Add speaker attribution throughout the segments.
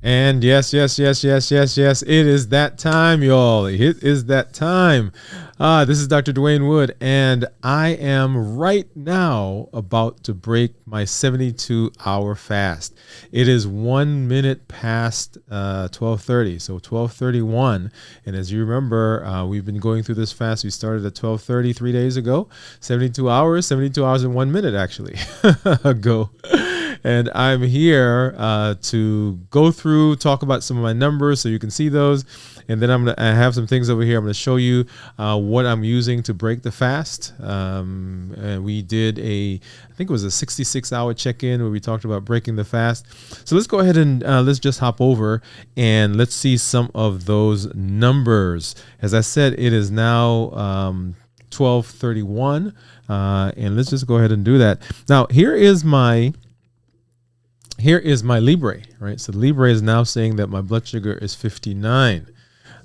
Speaker 1: And yes, it is that time, y'all. It is that time. This is Dr. Dwayne Wood, and I am right now about to break my 72-hour fast. It is 1 minute past 12:30, so 12:31. And as you remember, we've been going through this fast. We started at 12:30 3 days ago. 72 hours and 1 minute actually ago. And I'm here to go through, talk about some of my numbers so you can see those. And then I have some things over here. I'm going to show you what I'm using to break the fast. And we did I think it was a 66-hour check-in where we talked about breaking the fast. So let's go ahead and let's just hop over and let's see some of those numbers. As I said, it is now 12:31. And let's just go ahead and do that. Now, here is my Libre, right? So Libre is now saying that my blood sugar is 59.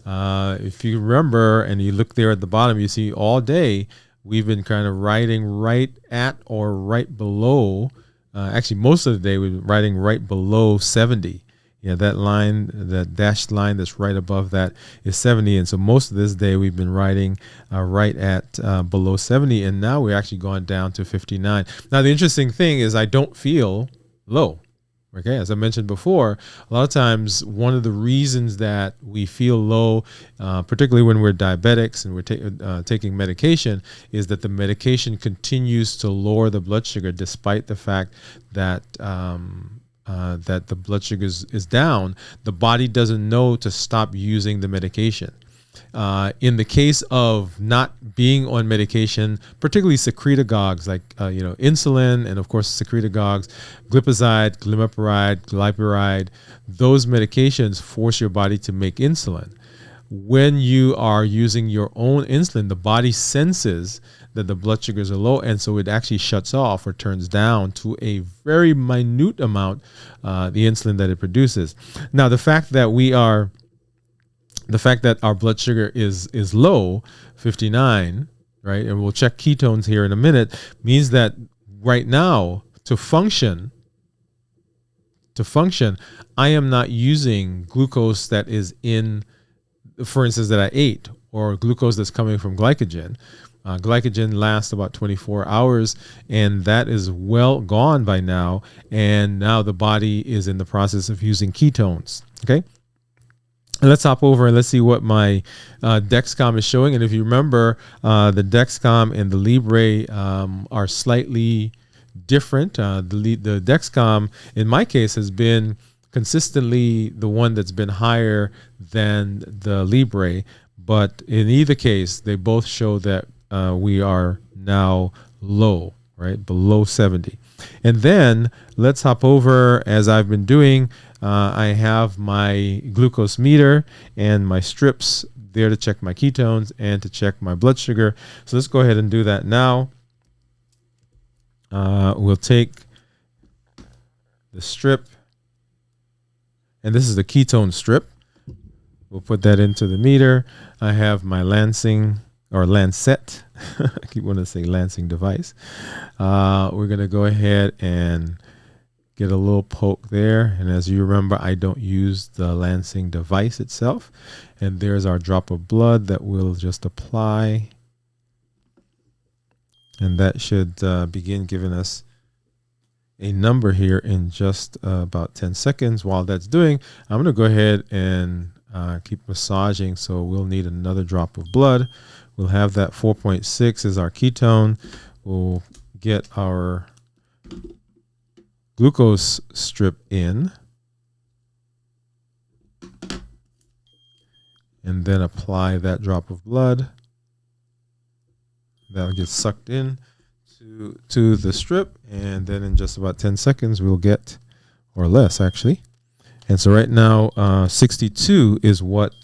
Speaker 1: If you remember and you look there at the bottom, you see all day we've been kind of riding right at or right below. Actually, most of the day we've been riding right below 70. Yeah, that line, that dashed line that's right above that is 70. And so most of this day we've been riding right at below 70. And now we're actually gone down to 59. Now, the interesting thing is I don't feel low. Okay, as I mentioned before, a lot of times one of the reasons that we feel low, particularly when we're diabetics and we're taking medication, is that the medication continues to lower the blood sugar despite the fact that that the blood sugar is down. The body doesn't know to stop using the medication. In the case of not being on medication, particularly secretagogues like insulin and of course secretagogues, glipizide, glimepiride, glypiride, those medications force your body to make insulin. When you are using your own insulin, the body senses that the blood sugars are low, and so it actually shuts off or turns down to a very minute amount the insulin that it produces. Now, the fact that our blood sugar is low, 59, right, and we'll check ketones here in a minute, means that right now to function, I am not using glucose that is in, for instance, that I ate, or glucose that's coming from glycogen. Glycogen lasts about 24 hours, and that is well gone by now. And now the body is in the process of using ketones. Okay. Let's hop over and let's see what my Dexcom is showing. And if you remember, the Dexcom and the Libre are slightly different. The Dexcom, in my case, has been consistently the one that's been higher than the Libre. But in either case, they both show that we are now low, right? Below 70. And then let's hop over, as I've been doing. I have my glucose meter and my strips there to check my ketones and to check my blood sugar. So let's go ahead and do that now. We'll take the strip, and this is the ketone strip. We'll put that into the meter. I have my Lancing or Lancet. I keep wanting to say Lancing device. We're going to go ahead and get a little poke there. And as you remember, I don't use the Lancing device itself. And there's our drop of blood that we'll just apply. And that should begin giving us a number here in just about 10 seconds. While that's doing, I'm going to go ahead and keep massaging. So we'll need another drop of blood. We'll have that 4.6 as our ketone. We'll get our glucose strip in and then apply that drop of blood. That'll get sucked in to the strip, and then in just about 10 seconds we'll get, or less actually. And so right now 62 is what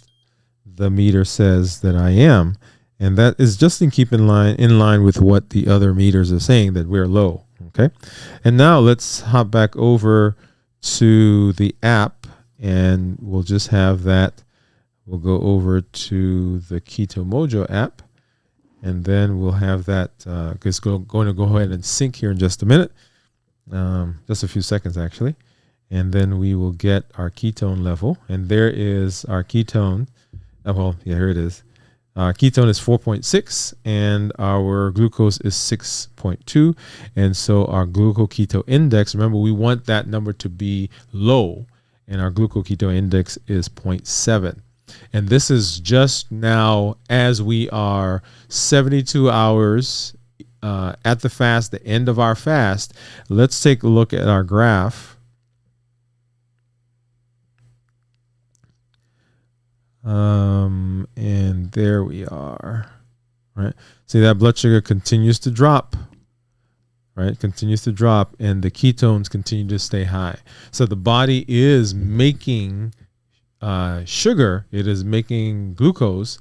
Speaker 1: the meter says that I am, and that is just in line with what the other meters are saying, that we're low. Okay, and now let's hop back over to the app, and we'll just have that. We'll go over to the Keto Mojo app, and then we'll have that. It's going to go ahead and sync here in just a minute, just a few seconds actually. and then we will get our ketone level. And there is our ketone. Here it is. Ketone is 4.6 and our glucose is 6.2. And so our glucoketo index, remember, we want that number to be low, and our glucoketo index is 0.7. And this is just now as we are 72 hours at the fast, the end of our fast. Let's take a look at our graph. And there we are, right? See, that blood sugar continues to drop, right? Continues to drop, and the ketones continue to stay high. So the body is making sugar. It is making glucose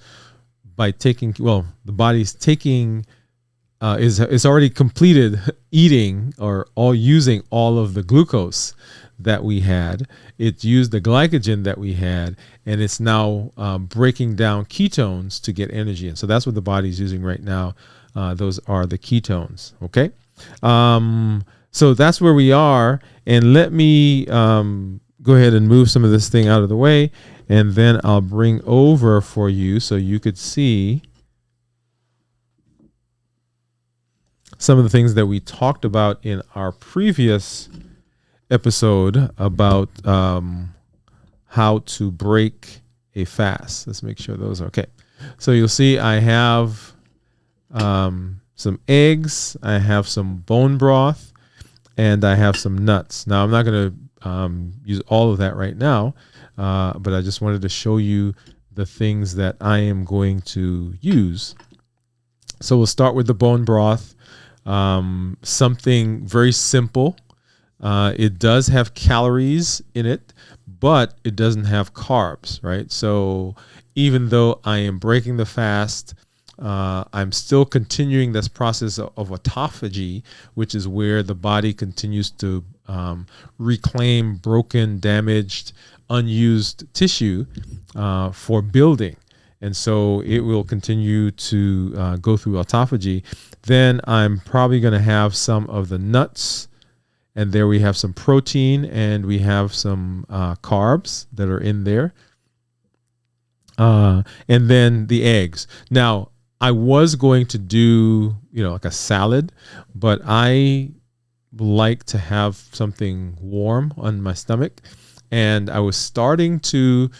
Speaker 1: by taking, the body's taking, is already completed eating or using all of the glucose that we had. It used the glycogen that we had, and it's now breaking down ketones to get energy in. So that's what the body's using right now. Those are the ketones. Okay. So that's where we are. And let me go ahead and move some of this thing out of the way, and then I'll bring over for you so you could see some of the things that we talked about in our previous episode about how to break a fast. Let's make sure those are okay. So you'll see I have some eggs, I have some bone broth, and I have some nuts. Now, I'm not going to use all of that right now, but I just wanted to show you the things that I am going to use. So we'll start with the bone broth. Something very simple. It does have calories in it, but it doesn't have carbs, right? So even though I am breaking the fast, I'm still continuing this process of autophagy, which is where the body continues to reclaim broken, damaged, unused tissue for building. And so it will continue to go through autophagy. Then I'm probably going to have some of the nuts, and there we have some protein, and we have some carbs that are in there. And then the eggs. Now, I was going to do, like a salad, but I like to have something warm on my stomach. And I was starting to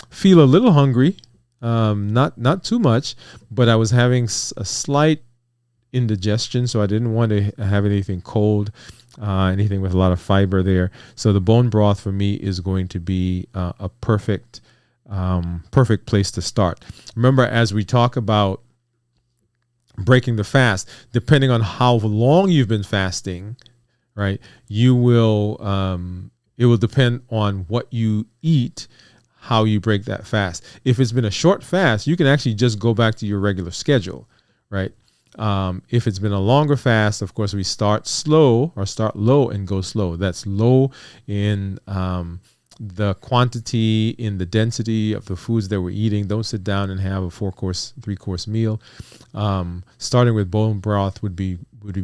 Speaker 1: feel a little hungry, not too much, but I was having a slight indigestion, so I didn't want to have anything cold, anything with a lot of fiber there. So the bone broth for me is going to be a perfect place to start. Remember, as we talk about breaking the fast, depending on how long you've been fasting, right, you will it will depend on what you eat, how you break that fast. If it's been a short fast, you can actually just go back to your regular schedule, right? If it's been a longer fast, of course, we start slow or start low and go slow. That's low in the quantity, in the density of the foods that we're eating. Don't sit down and have a 4-course, 3-course meal. Starting with bone broth would be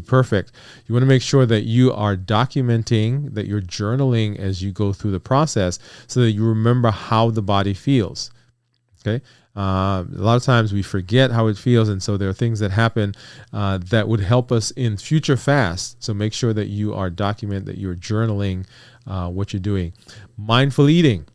Speaker 1: perfect. You want to make sure that you are documenting, that you're journaling as you go through the process, so that you remember how the body feels. Okay. A lot of times we forget how it feels, and so there are things that happen that would help us in future fasts. So make sure that you are that you're journaling what you're doing. Mindful eating.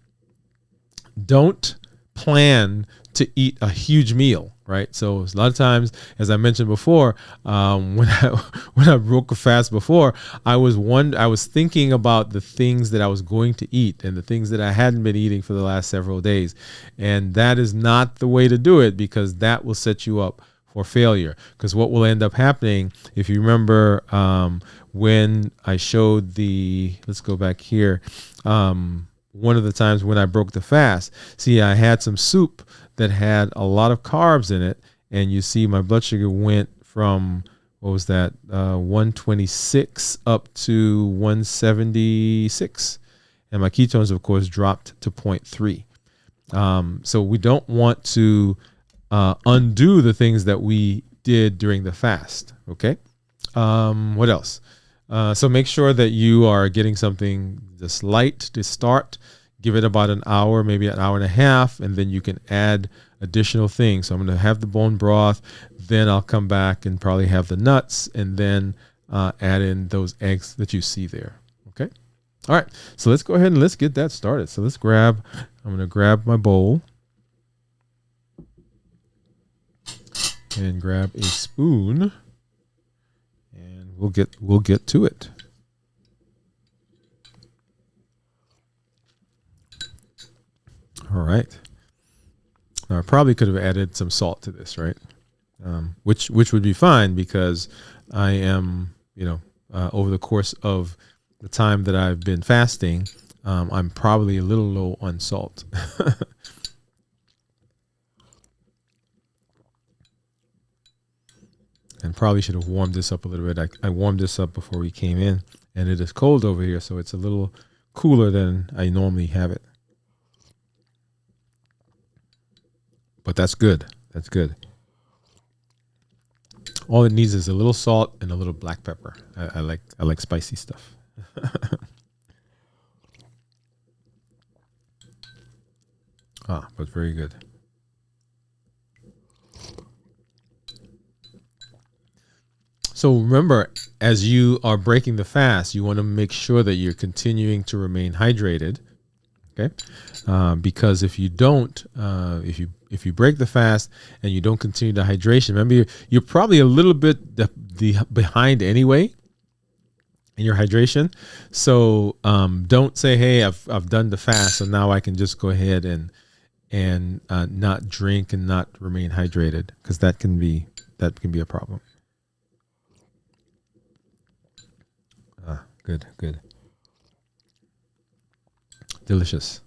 Speaker 1: Don't plan to eat a huge meal, right? So a lot of times, as I mentioned before, when I broke a fast before, I was thinking about the things that I was going to eat and the things that I hadn't been eating for the last several days. And that is not the way to do it, because that will set you up for failure. Because what will end up happening, if you remember, when I showed let's go back here, one of the times when I broke the fast, see, I had some soup that had a lot of carbs in it, and you see my blood sugar went from, 126 up to 176, and my ketones, of course, dropped to 0.3. So we don't want to undo the things that we did during the fast. Okay. What else? So make sure that you are getting something just light to start. Give it about an hour, maybe an hour and a half, and then you can add additional things. So I'm going to have the bone broth, then I'll come back and probably have the nuts, and then add in those eggs that you see there. Okay. All right. So let's go ahead and let's get that started. So I'm going to grab my bowl and grab a spoon, and we'll get to it. All right. Now, I probably could have added some salt to this, right? Which would be fine because I am, over the course of the time that I've been fasting, I'm probably a little low on salt. And probably should have warmed this up a little bit. I warmed this up before we came in, and it is cold over here, so it's a little cooler than I normally have it. But that's good. That's good. All it needs is a little salt and a little black pepper. I like spicy stuff. But very good. So remember, as you are breaking the fast, you want to make sure that you're continuing to remain hydrated. Okay, because if you don't, if you break the fast and you don't continue the hydration, remember you're probably a little bit behind anyway in your hydration. So don't say, "Hey, I've done the fast, so now I can just go ahead and not drink and not remain hydrated," because that can be a problem. Good. Delicious.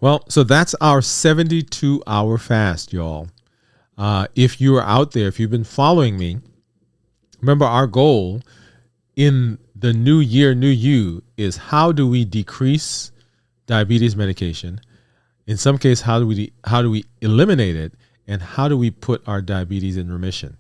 Speaker 1: Well, so that's our 72-hour fast, y'all. If you are out there, if you've been following me, remember our goal in the new year, new you, is how do we decrease diabetes medication? In some case, how do we eliminate it? And how do we put our diabetes in remission?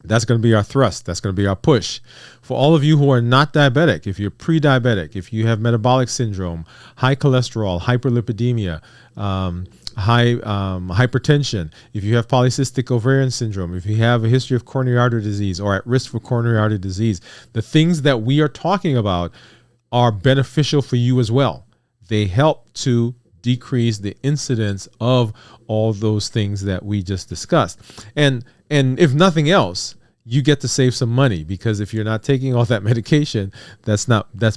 Speaker 1: That's going to be our thrust. That's going to be our push. For all of you who are not diabetic, if you're pre-diabetic, if you have metabolic syndrome, high cholesterol, hyperlipidemia, high hypertension, if you have polycystic ovarian syndrome, if you have a history of coronary artery disease or at risk for coronary artery disease, the things that we are talking about are beneficial for you as well. They help to decrease the incidence of all those things that we just discussed. And if nothing else, you get to save some money, because if you're not taking all that medication, that's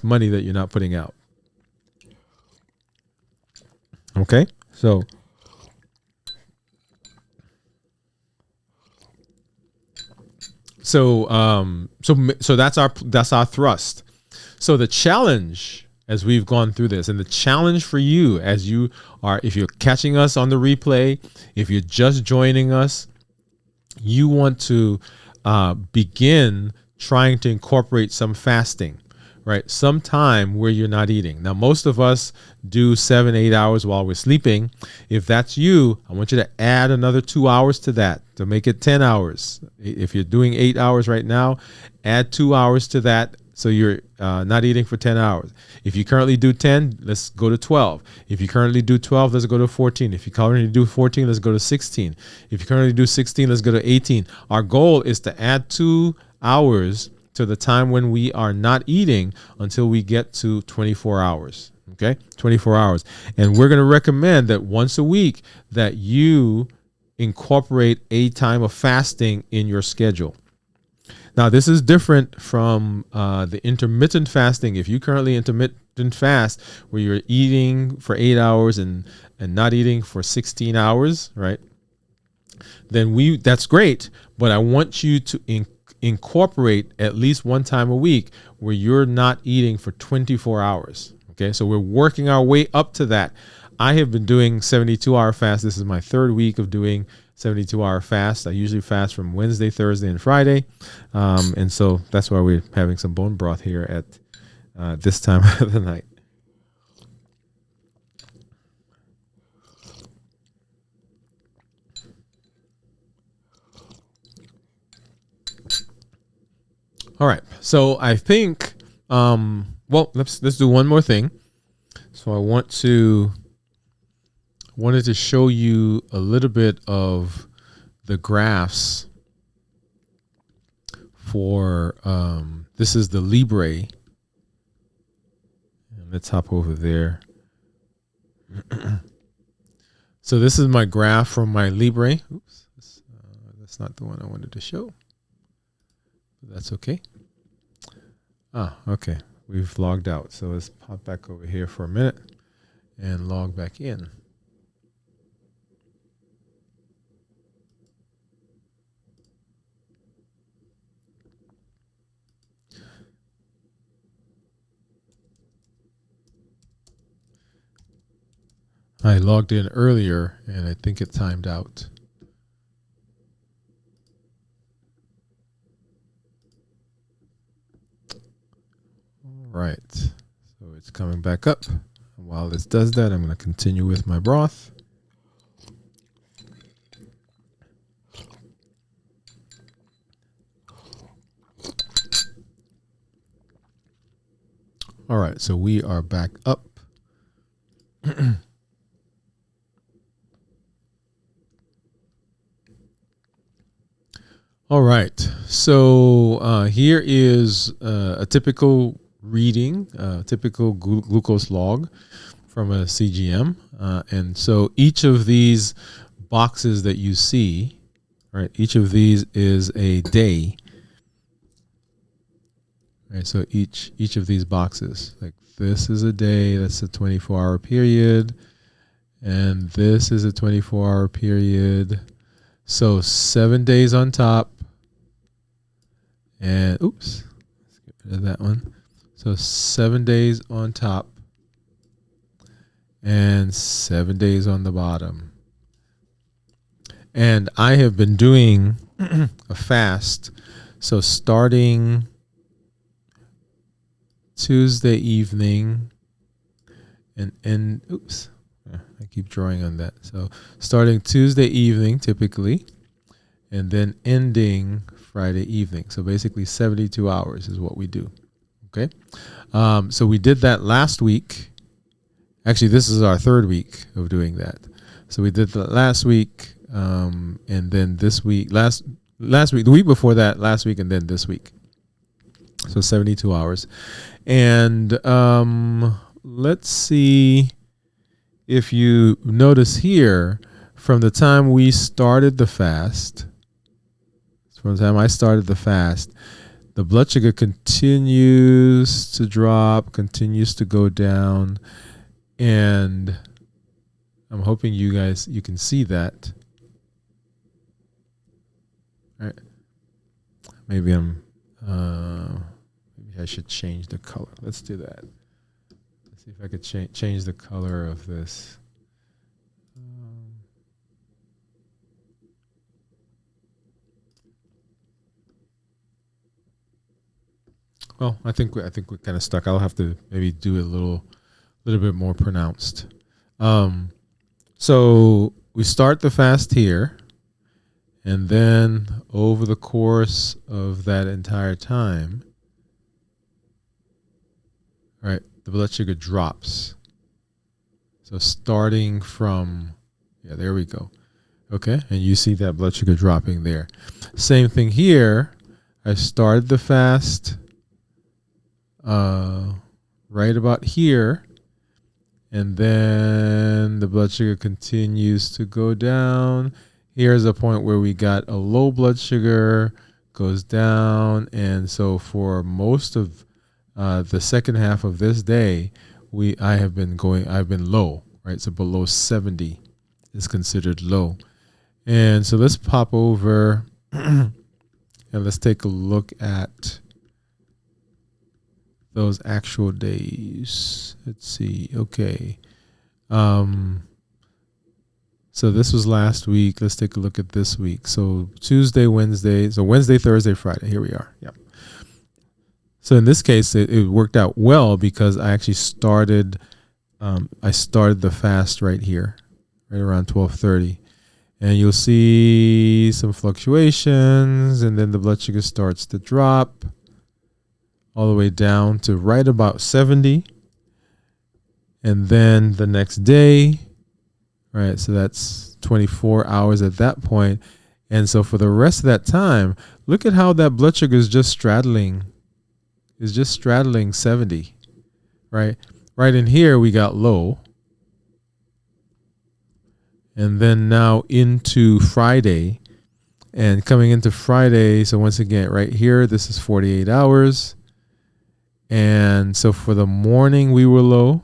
Speaker 1: money that you're not putting out. Okay? So that's our thrust. So the challenge, as we've gone through this, and the challenge for you if you're catching us on the replay, if you're just joining us, you want to begin trying to incorporate some fasting, right? Some time where you're not eating. Now, most of us do 7-8 hours while we're sleeping. If that's you, I want you to add another 2 hours to that to make it 10 hours. If you're doing 8 hours right now, add 2 hours to that. So you're not eating for 10 hours. If you currently do 10, let's go to 12. If you currently do 12, let's go to 14. If you currently do 14, let's go to 16. If you currently do 16, let's go to 18. Our goal is to add 2 hours to the time when we are not eating until we get to 24 hours. Okay, 24 hours. And we're going to recommend that once a week that you incorporate a time of fasting in your schedule. Now, this is different from the intermittent fasting. If you currently intermittent fast, where you're eating for 8 hours and not eating for 16 hours, right? Then that's great, but I want you to incorporate at least one time a week where you're not eating for 24 hours. Okay, so we're working our way up to that. I have been doing 72-hour fast. This is my third week of doing 72-hour fast. I usually fast from Wednesday, Thursday, and Friday. And so that's why we're having some bone broth here at this time of the night. All right. So I think, let's do one more thing. So I wanted to show you a little bit of the graphs for, this is the Libre. And let's hop over there. So this is my graph from my Libre. Oops, that's not the one I wanted to show. That's okay. Okay. We've logged out. So let's pop back over here for a minute and log back in. I logged in earlier and I think it timed out. All right. So it's coming back up. And while this does that, I'm going to continue with my broth. All right. So we are back up. All right, so here is a typical reading, typical glucose log from a CGM. And so each of these boxes that you see, right, each of these is a day. Right, so each of these boxes, like this is a day, that's a 24-hour period, and this is a 24-hour period. So 7 days on top. And oops, let's get rid of that one. So 7 days on top and 7 days on the bottom. And I have been doing a fast. So starting Tuesday evening and oops, I keep drawing on that. So starting Tuesday evening typically, and then ending Friday evening. So basically 72 hours is what we do. Okay. So we did that last week. Actually, this is our third week of doing that. So we did that last week, and then this week, last week, the week before that, last week, and then this week. So 72 hours. And let's see if you notice here, from the time we started the fast, from the time I started the fast, the blood sugar continues to drop, continues to go down. And I'm hoping you can see that. All right. Maybe I should change the color. Let's do that. Let's see if I could change the color of this. Well, I think we're kind of stuck. I'll have to maybe do it a little bit more pronounced. So we start the fast here, and then over the course of that entire time, right, the blood sugar drops. So starting from, there we go. Okay, and you see that blood sugar dropping there. Same thing here. I started the fast right about here, and then the blood sugar continues to go down. Here's a point where we got a low blood sugar, goes down, and so for most of the second half of this day, I've been low, right? So below 70 is considered low. And so let's pop over and let's take a look at those actual days. Let's see. Okay. So this was last week. Let's take a look at this week. So Tuesday, Wednesday. So Wednesday, Thursday, Friday. Here we are. Yep. So in this case, it worked out well because I actually started the fast right here, right around 12:30. And you'll see some fluctuations, and then the blood sugar starts to drop. all the way down to right about 70. And then the next day, right? So that's 24 hours at that point. And so for the rest of that time, look at how that blood sugar is just straddling 70, right? Right in here, we got low. And then now into Friday, and coming into Friday. So once again, right here, this is 48 hours. And so for the morning, we were low.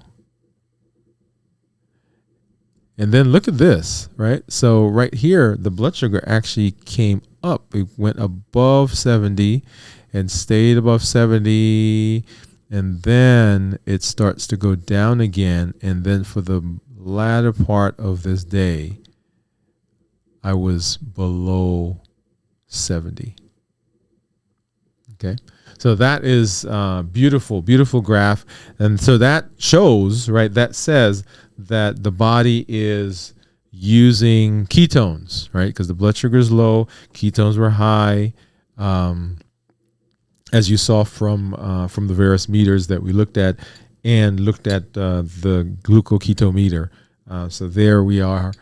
Speaker 1: And then look at this, right? So right here, the blood sugar actually came up. It went above 70 and stayed above 70. And then it starts to go down again. And then for the latter part of this day, I was below 70. Okay. So that is beautiful, beautiful graph. And so that shows, right, that says that the body is using ketones, right? Because the blood sugar is low, ketones were high, as you saw from the various meters that we looked at, and looked at the glucoketometer. So there we are.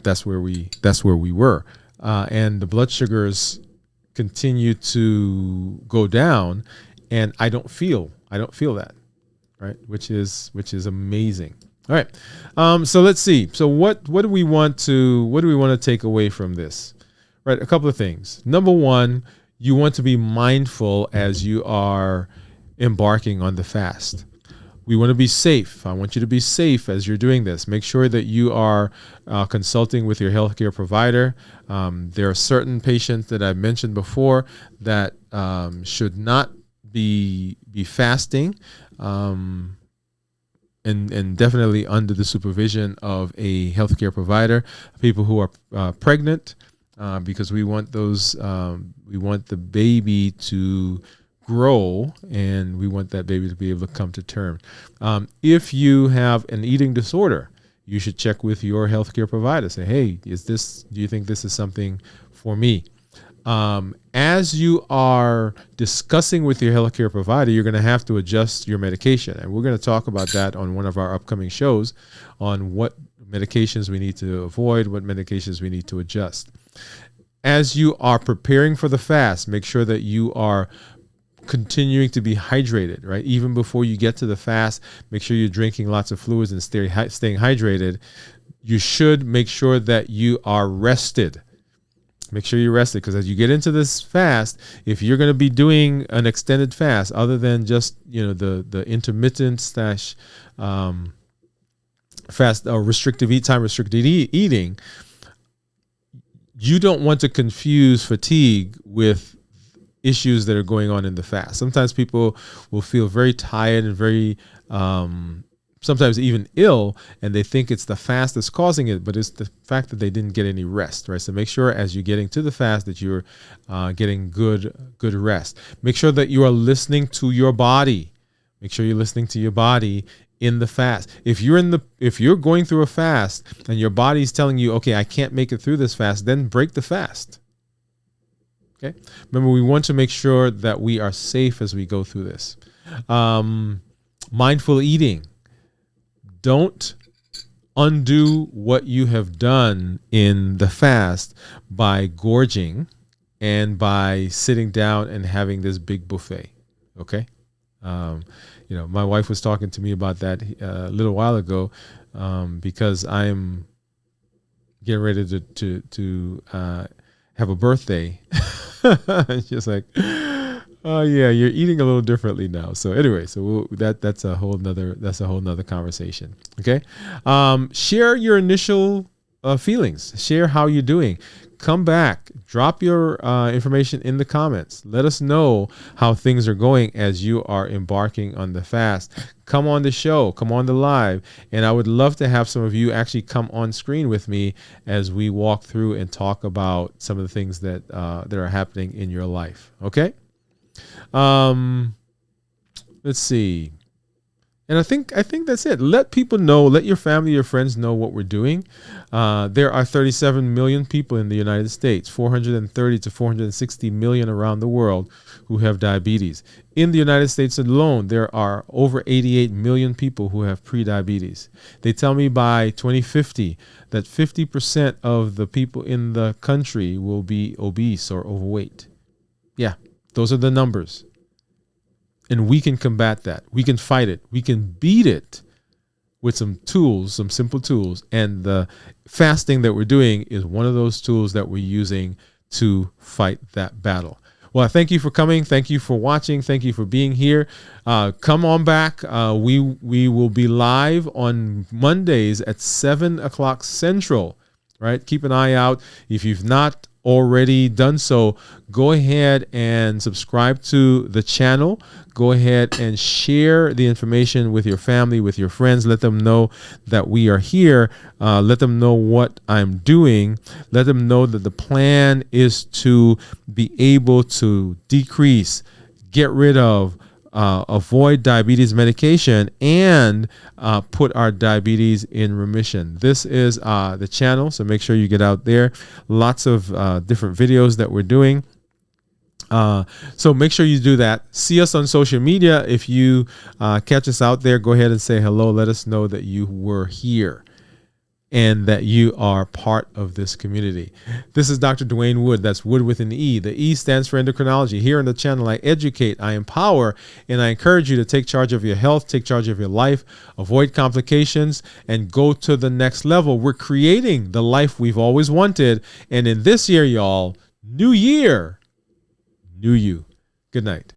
Speaker 1: That's where we were, and the blood sugars continue to go down, and I don't feel that, right? Which is amazing. All right. So let's see. So what do we want to take away from this? Right. A couple of things. Number one, you want to be mindful as you are embarking on the fast. We want to be safe. I want you to be safe as you're doing this. Make sure that you are consulting with your healthcare provider. There are certain patients that I've mentioned before that should not be fasting, and definitely under the supervision of a healthcare provider. People who are pregnant, because we want the baby to grow, and we want that baby to be able to come to terms. If you have an eating disorder, you should check with your healthcare provider. Say, hey, do you think this is something for me? As you are discussing with your healthcare provider, you're going to have to adjust your medication. And we're going to talk about that on one of our upcoming shows on what medications we need to avoid, what medications we need to adjust. As you are preparing for the fast, make sure that you are continuing to be hydrated, right? Even before you get to the fast, make sure you're drinking lots of fluids and staying hydrated. You should make sure that you are rested. Make sure you're rested, because as you get into this fast, if you're going to be doing an extended fast, other than just the intermittent fast or restricted eating, you don't want to confuse fatigue with issues that are going on in the fast. Sometimes people will feel very tired and very sometimes even ill, and they think it's the fast that's causing it, but it's the fact that they didn't get any rest, right? So make sure as you're getting to the fast that you're getting good rest. Make sure that you are listening to your body. Make sure you're listening to your body in the fast. If you're going through a fast and your body's telling you, okay, I can't make it through this fast, then break the fast. Okay. Remember, we want to make sure that we are safe as we go through this. Mindful eating. Don't undo what you have done in the fast by gorging and by sitting down and having this big buffet. Okay. My wife was talking to me about that a little while ago, because I'm getting ready to have a birthday. She's like, oh yeah, you're eating a little differently now. So anyway, that's a whole nother conversation. Okay. Share your initial feelings. Share how you're doing. Come back, drop your information in the comments. Let us know how things are going as you are embarking on the fast. Come on the show, come on the live. And I would love to have some of you actually come on screen with me as we walk through and talk about some of the things that are happening in your life. Okay. Let's see. And I think that's it. Let people know, let your family, your friends know what we're doing. There are 37 million people in the United States, 430 to 460 million around the world who have diabetes. In the United States alone, there are over 88 million people who have prediabetes. They tell me by 2050 that 50% of the people in the country will be obese or overweight. Yeah, those are the numbers. And we can combat that. We can fight it. We can beat it with some tools, some simple tools. And the fasting that we're doing is one of those tools that we're using to fight that battle. Well, thank you for coming. Thank you for watching. Thank you for being here. Come on back. We will be live on Mondays at 7 o'clock Central. Right? Keep an eye out. If you've not already done so, go ahead and subscribe to the channel. Go ahead and share the information with your family, with your friends. Let them know that we are here. Let them know what I'm doing. Let them know that the plan is to be able to decrease, get rid of, avoid diabetes medication, and put our diabetes in remission. This is the channel, so make sure you get out there. Lots of different videos that we're doing. So make sure you do that. See us on social media. If you catch us out there, go ahead and say hello. Let us know that you were here and that you are part of this community. This is Dr. Dwayne Wood. That's Wood with an E. The E stands for Endocrinology. Here on the channel, I educate, I empower, and I encourage you to take charge of your health, take charge of your life, avoid complications, and go to the next level. We're creating the life we've always wanted. And in this year, y'all, new year, new you. Good night.